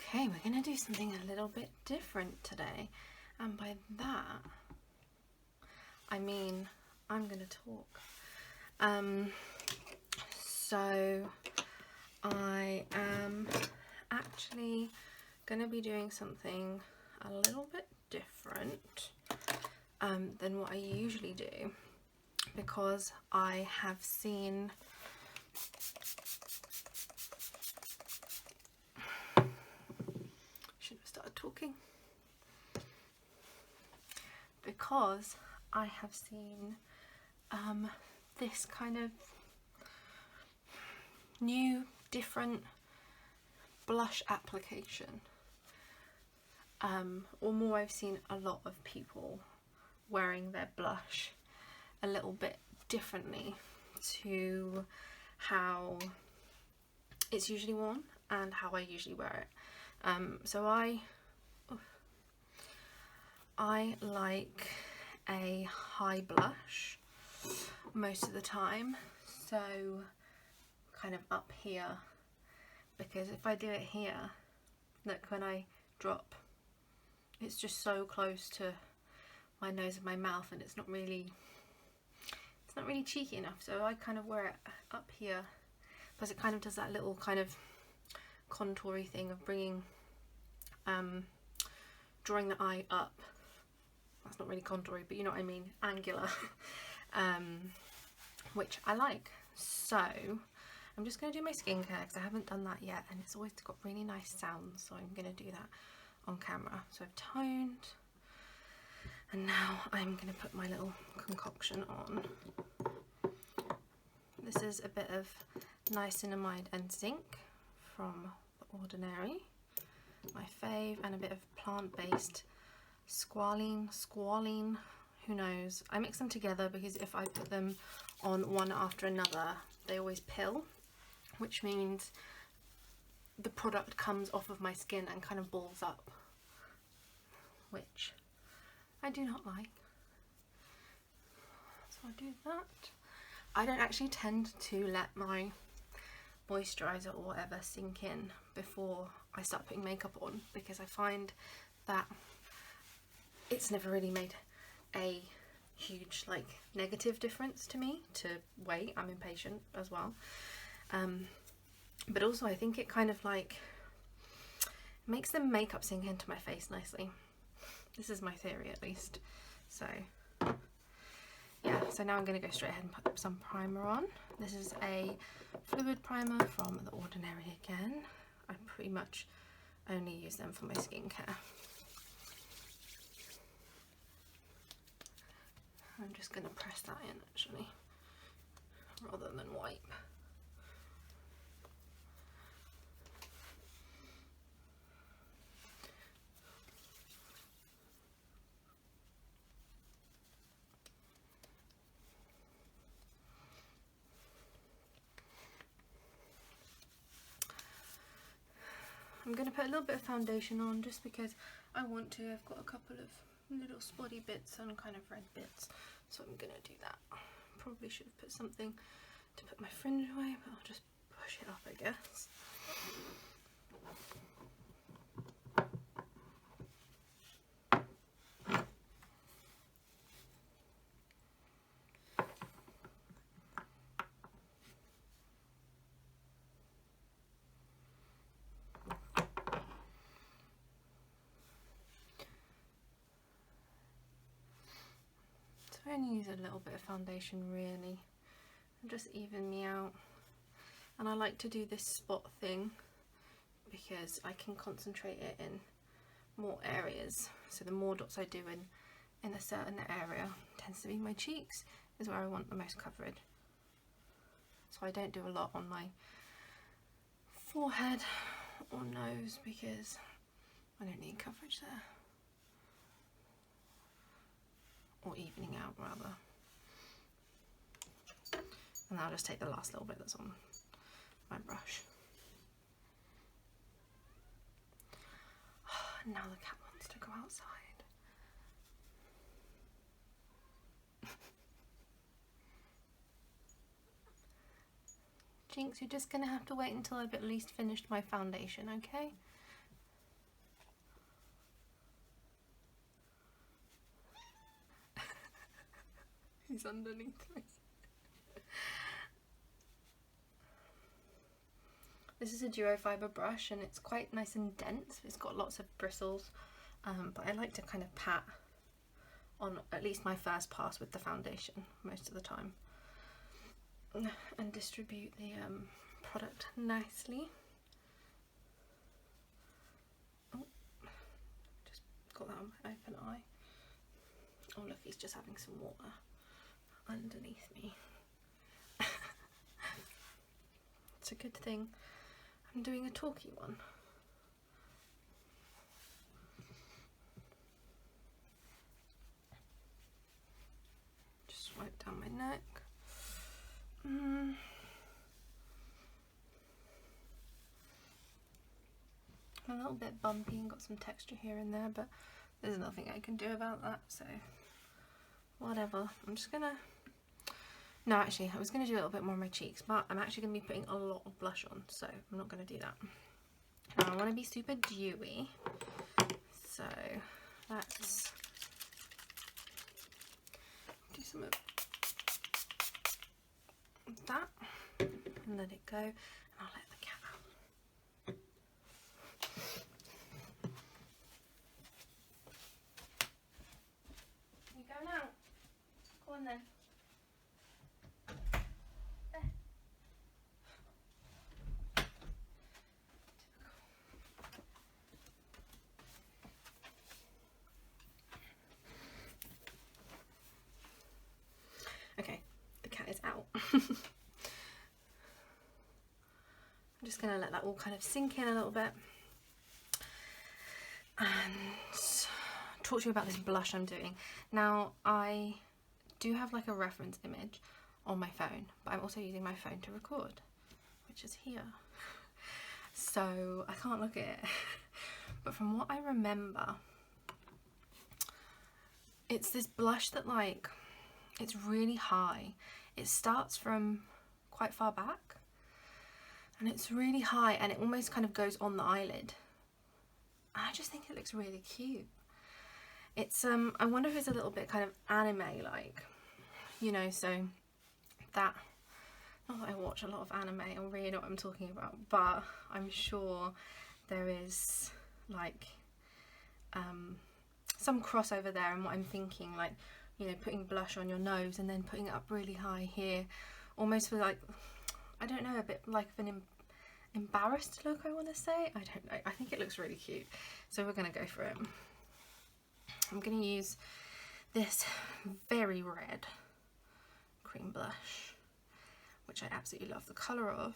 Okay, we're going to do something a little bit different today, and by that I mean I'm going to talk. So I am actually going to be doing something a little bit different than what I usually do, because I have seen talking, because I have seen this kind of new different blush application, or more, I've seen a lot of people wearing their blush a little bit differently to how it's usually worn and how I usually wear it. So I like a high blush most of the time, so kind of up here, because if I do it here, look, when I drop, it's just so close to my nose and my mouth, and it's not really cheeky enough, so I kind of wear it up here, because it kind of does that little kind of contoury thing of bringing, drawing the eye up. That's not really contoury, but you know what I mean, angular, which I like. So I'm just going to do my skincare, because I haven't done that yet, and it's always got really nice sounds, so I'm going to do that on camera. So I've toned, and now I'm going to put my little concoction on. This is a bit of niacinamide and zinc from The Ordinary, my fave, and a bit of plant-based squalene, who knows. I mix them together because if I put them on one after another, they always pill, which means the product comes off of my skin and kind of balls up, which I do not like. So I do that. I don't actually tend to let my moisturiser or whatever sink in before I start putting makeup on, because I find that it's never really made a huge like negative difference to me to wait. I'm impatient as well, but also I think it kind of like makes the makeup sink into my face nicely. This is my theory, at least. So yeah, so now I'm going to go straight ahead and put some primer on. This is a fluid primer from The Ordinary again. I pretty much only use them for my skincare. I'm just going to press that in actually, rather than wipe. I'm going to put a little bit of foundation on just because I want to. I've got a couple of little spotty bits and kind of red bits, so I'm going to do that. Probably should have put something to put my fringe away, but I'll just push it up, I guess. I only use a little bit of foundation really, and just even me out. And I like to do this spot thing because I can concentrate it in more areas. So the more dots I do in a certain area, tends to be my cheeks, is where I want the most coverage. So I don't do a lot on my forehead or nose because I don't need coverage there. Or evening out rather. And I'll just take the last little bit that's on my brush. Now the cat wants to go outside. Jinx, you're just gonna have to wait until I've at least finished my foundation, okay? He's underneath me. This is a duo fibre brush and it's quite nice and dense. It's got lots of bristles, but I like to kind of pat on at least my first pass with the foundation most of the time and distribute the product nicely. Oh, just got that on my open eye. Oh look, he's just having some water underneath me. It's a good thing I'm doing a talky one. Just wipe down my neck. A little bit bumpy and got some texture here and there, but there's nothing I can do about that, so whatever. I'm just gonna... No, actually, I was going to do a little bit more on my cheeks, but I'm actually going to be putting a lot of blush on, so I'm not going to do that. Now, I want to be super dewy, so let's do some of that and let it go, and I'll let the cat out. You go now. Go on then. Okay, the cat is out. I'm just going to let that all kind of sink in a little bit and talk to you about this blush I'm doing. Now, I do have like a reference image on my phone, but I'm also using my phone to record, which is here. So I can't look at it. But from what I remember, it's this blush that like, it's really high. It starts from quite far back and it's really high and it almost kind of goes on the eyelid. And I just think it looks really cute. It's I wonder if it's a little bit kind of anime like, you know, so that, not that I watch a lot of anime or really know what I'm talking about, but I'm sure there is like some crossover there, and what I'm thinking, like, you know, putting blush on your nose and then putting it up really high here, almost for like, I don't know, a bit like an embarrassed look, I want to say. I don't know, I think it looks really cute, so we're going to go for it. I'm going to use this very red cream blush, which I absolutely love the colour of.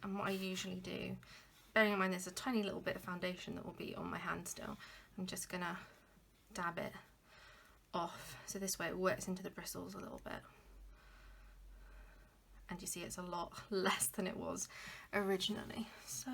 And what I usually do, bearing in mind there's a tiny little bit of foundation that will be on my hand still, I'm just going to dab it off, so this way it works into the bristles a little bit, and you see it's a lot less than it was originally. So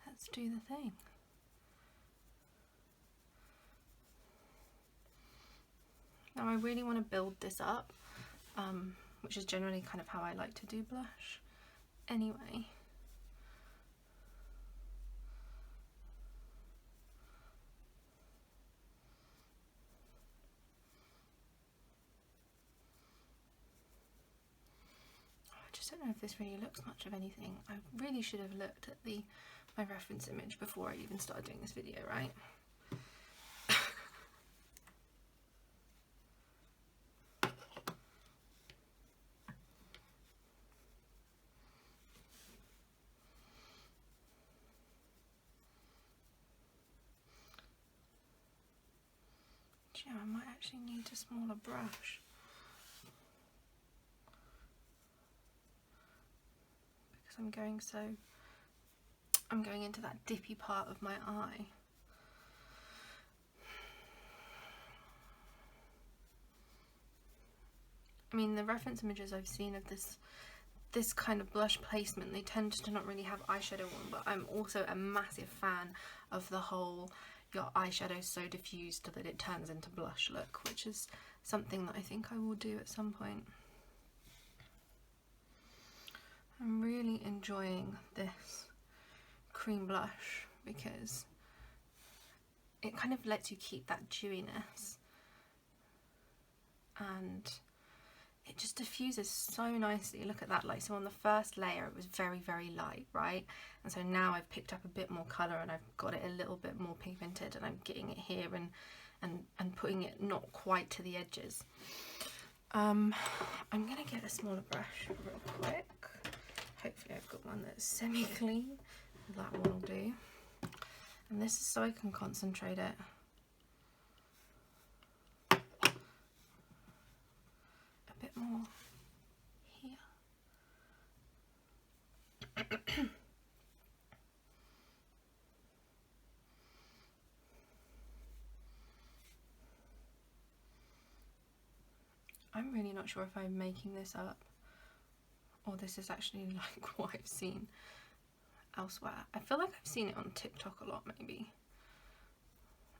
let's do the thing. Now I really want to build this up, which is generally kind of how I like to do blush anyway. I don't know if this really looks much of anything. I really should have looked at my reference image before I even started doing this video, right? Yeah, I might actually need a smaller brush. I'm going into that dippy part of my eye. I mean, the reference images I've seen of this kind of blush placement, they tend to not really have eyeshadow on, but I'm also a massive fan of the whole your eyeshadow so diffused that it turns into blush look, which is something that I think I will do at some point. I'm really enjoying this cream blush because it kind of lets you keep that dewiness and it just diffuses so nicely. Look at that, like, so on the first layer it was very, very light, right? And so now I've picked up a bit more colour and I've got it a little bit more pigmented, and I'm getting it here and putting it not quite to the edges. I'm gonna get a smaller brush real quick. Hopefully I've got one that's semi-clean. That one will do. And this is so I can concentrate it. A bit more here. I'm really not sure if I'm making this up or this is actually like what I've seen elsewhere. I feel like I've seen it on TikTok a lot, maybe.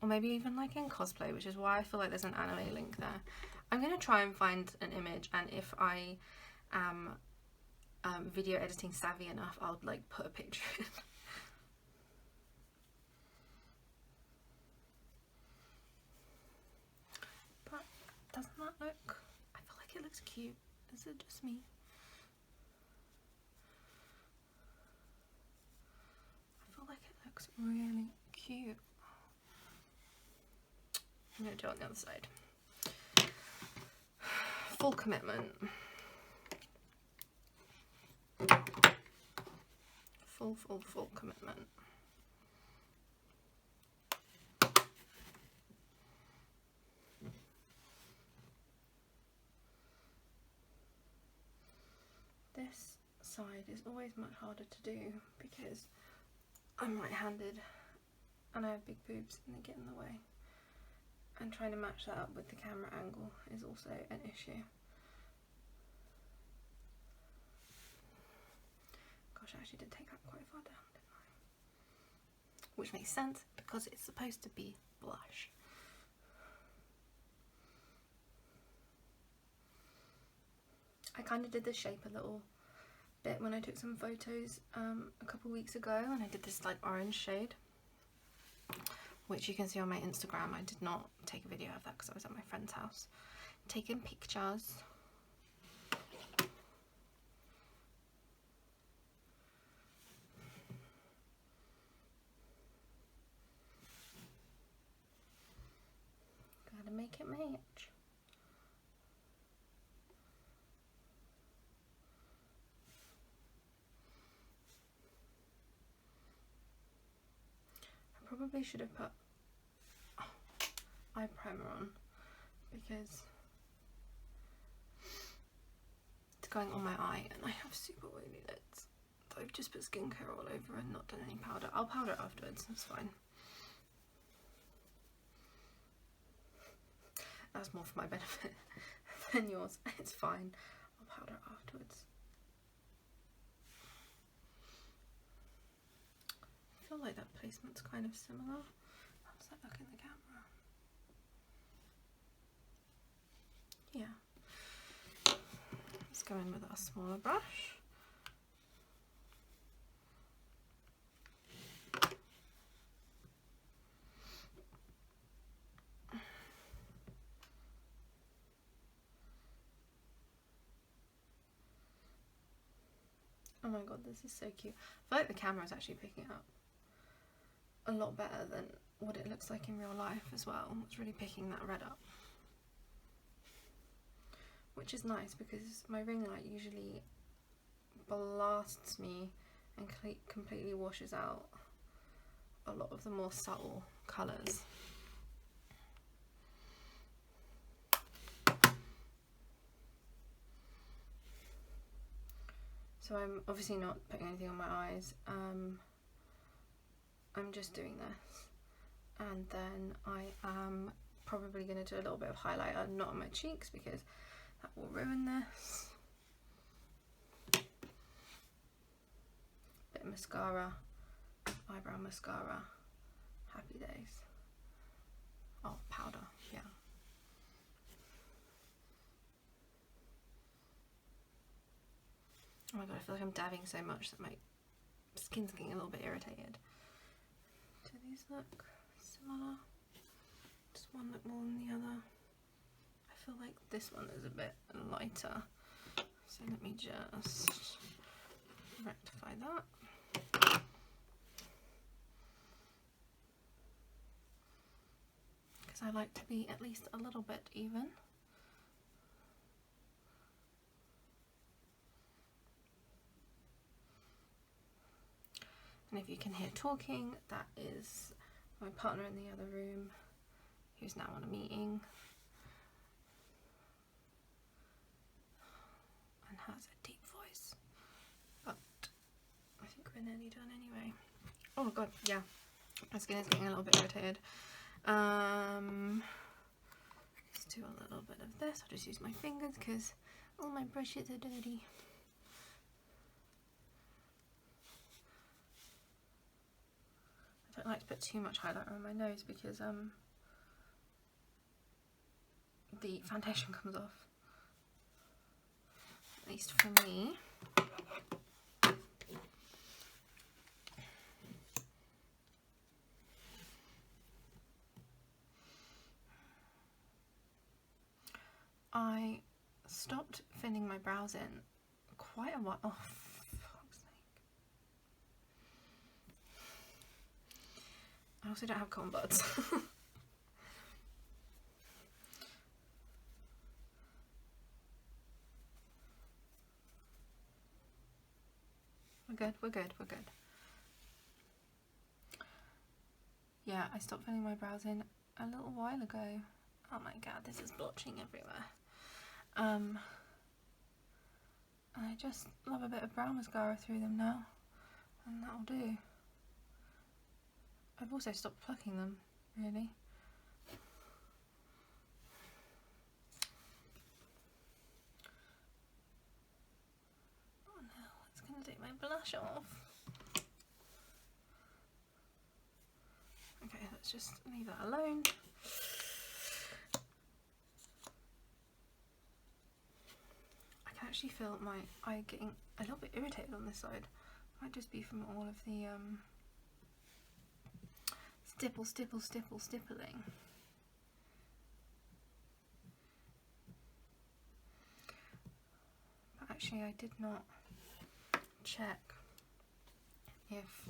Or maybe even like in cosplay, which is why I feel like there's an anime link there. I'm going to try and find an image, and if I am video editing savvy enough, I'll like put a picture in. But doesn't that look... I feel like it looks cute. Is it just me? I feel like it looks really cute. I'm going to do it on the other side. Full commitment. Full commitment. This side is always much harder to do because I'm right-handed and I have big boobs and they get in the way. And trying to match that up with the camera angle is also an issue. Gosh, I actually did take that quite far down, didn't I? Which makes sense because it's supposed to be blush. I kind of did this shape a little bit when I took some photos a couple weeks ago, and I did this like orange shade, which you can see on my Instagram. I did not take a video of that because I was at my friend's house taking pictures. Gotta make it match. I probably should have put eye primer on because it's going on my eye and I have super oily lids. So I've just put skincare all over and not done any powder. I'll powder it afterwards, that's fine. That's more for my benefit than yours. It's fine. I'll powder it afterwards. I feel like that placement's kind of similar. How does that look in the camera? Yeah. Let's go in with our smaller brush. Oh my god, this is so cute. I feel like the camera is actually picking it up a lot better than what it looks like in real life as well. It's really picking that red up, which is nice because my ring light usually blasts me and completely washes out a lot of the more subtle colours. So I'm obviously not putting anything on my eyes. I'm just doing this, and then I am probably going to do a little bit of highlighter, not on my cheeks because that will ruin this. Bit of mascara, eyebrow mascara, happy days. Oh, powder, yeah. Oh my god, I feel like I'm dabbing so much that my skin's getting a little bit irritated. Do these look similar? Does one look more than the other? I feel like this one is a bit lighter, so let me just rectify that. Because I like to be at least a little bit even. And if you can hear talking, that is my partner in the other room, who's now on a meeting and has a deep voice. But I think we're nearly done anyway. Oh god, yeah, my skin is getting a little bit irritated. Let's do a little bit of this. I'll just use my fingers because all my brushes are dirty. I don't like to put too much highlighter on my nose because the foundation comes off, at least for me. I stopped filling my brows in quite a while. Oh, for fuck's sake. I also don't have cotton buds. We're good, we're good, we're good. Yeah, I stopped filling my brows in a little while ago. Oh my god, this is blotching everywhere. I just love a bit of brow mascara through them now, and that'll do. I've also stopped plucking them, really. Oh no, it's gonna take my blush off. Okay, let's just leave that alone. I can actually feel my eye getting a little bit irritated on this side. Might just be from all of the stippling. But actually I did not check if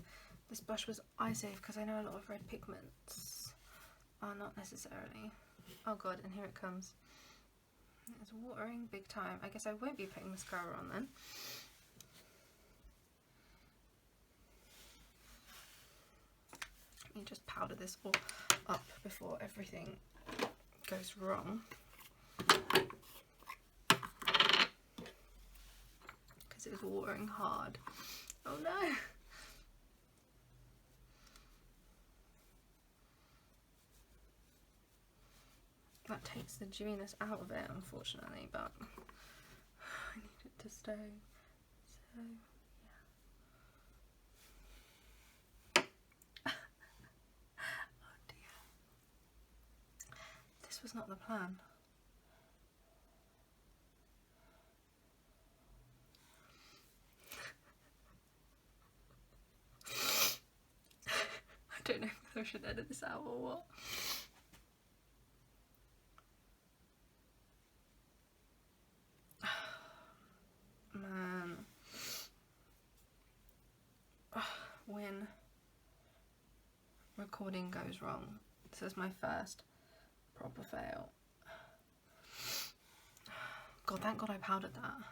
this brush was eye safe, because I know a lot of red pigments are not necessarily. Oh god, and here it comes. It's watering big time. I guess I won't be putting mascara on then. Let me just powder this all up before everything goes wrong. Because it's watering hard. Oh no! That takes the dewiness out of it, unfortunately, but I need it to stay. So, yeah. Oh dear. This was not the plan. I don't know if I should edit this out or what. Man, when recording goes wrong, this is my first proper fail. God, thank God I powdered that.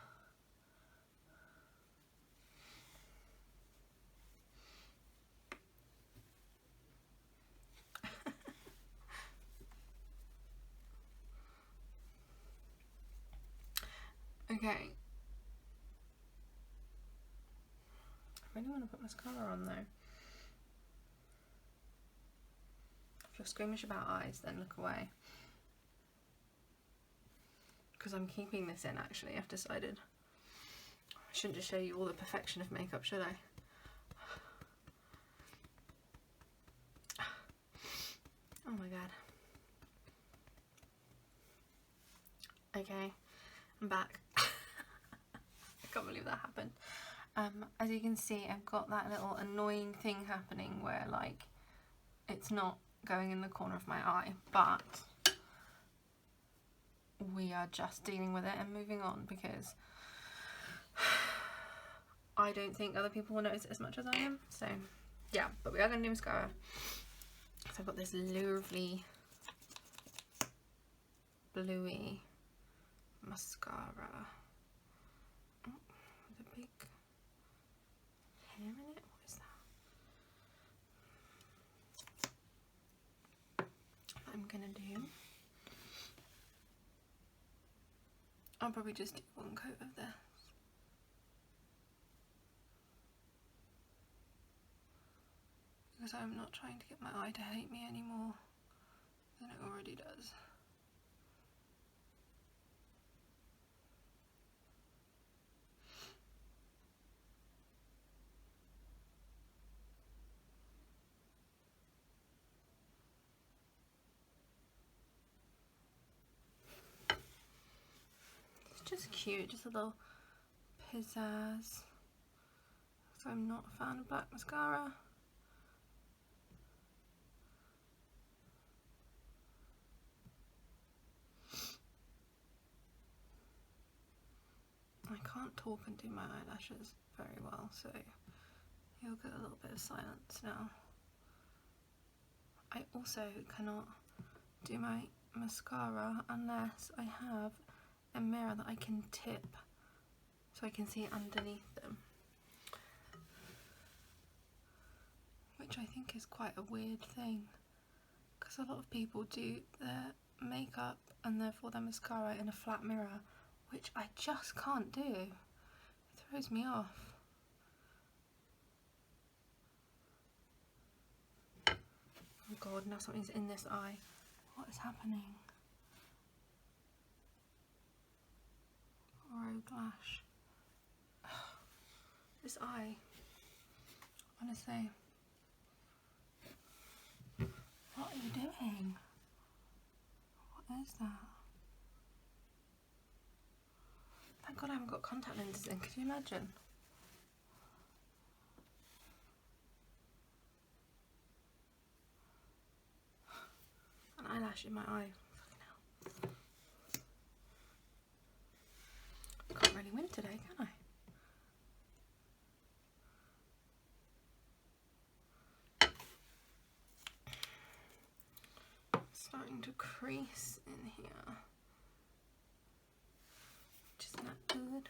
Okay. I really want to put mascara on though. If you're squeamish about eyes, then look away. Because I'm keeping this in, actually, I've decided. I shouldn't just show you all the perfection of makeup, should I? Oh my god. Okay, I'm back. I can't believe that happened. As you can see, I've got that little annoying thing happening where, like, it's not going in the corner of my eye, but we are just dealing with it and moving on, because I don't think other people will notice it as much as I am. So yeah, but we are going to do mascara. So I've got this lovely bluey mascara. Oh, with a big hair in it. What is that? I'm gonna do. I'll probably just do one coat of this. Because I'm not trying to get my eye to hate me any more than it already does. It's just cute, just a little pizzazz. So I'm not a fan of black mascara. I can't talk and do my eyelashes very well, so you'll get a little bit of silence now. I also cannot do my mascara unless I have a mirror that I can tip so I can see underneath them, which I think is quite a weird thing, because a lot of people do their makeup and therefore their mascara in a flat mirror, which I just can't do. It throws me off. Oh god, now something's in this eye. What is happening? Rogue lash. This eye. Honestly. What are you doing? What is that? Thank god I haven't got contact lenses in, could you imagine? An eyelash in my eye. Fucking hell. Can't really win today, can I? Starting to crease in here, which is not good.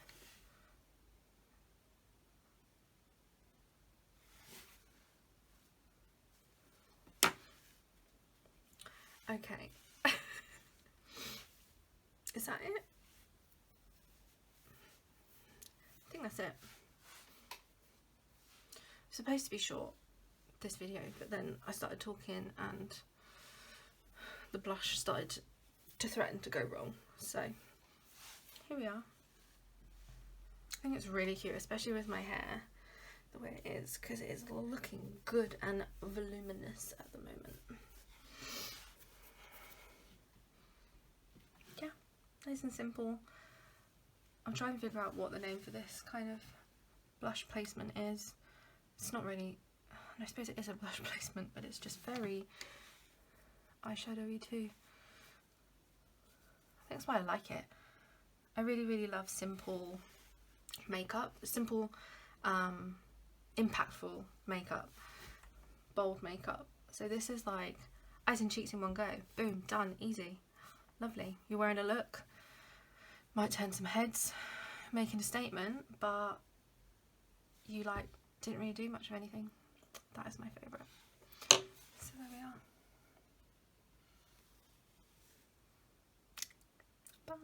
Okay. Is that it? I think that's it. It's supposed to be short, this video, but then I started talking and the blush started to threaten to go wrong. So here we are. I think it's really cute, especially with my hair the way it is, because it is looking good and voluminous at the moment. Yeah, nice and simple. I'm trying to figure out what the name for this kind of blush placement is. It's not really, I suppose it is a blush placement, but it's just very eyeshadowy too. I think that's why I like it. I really love simple makeup, simple impactful makeup, bold makeup. So this is like eyes and cheeks in one go, boom, done, easy, lovely. You're wearing a look, might turn some heads, making a statement, but you like didn't really do much of anything. That is my favourite. So there we are. Bye.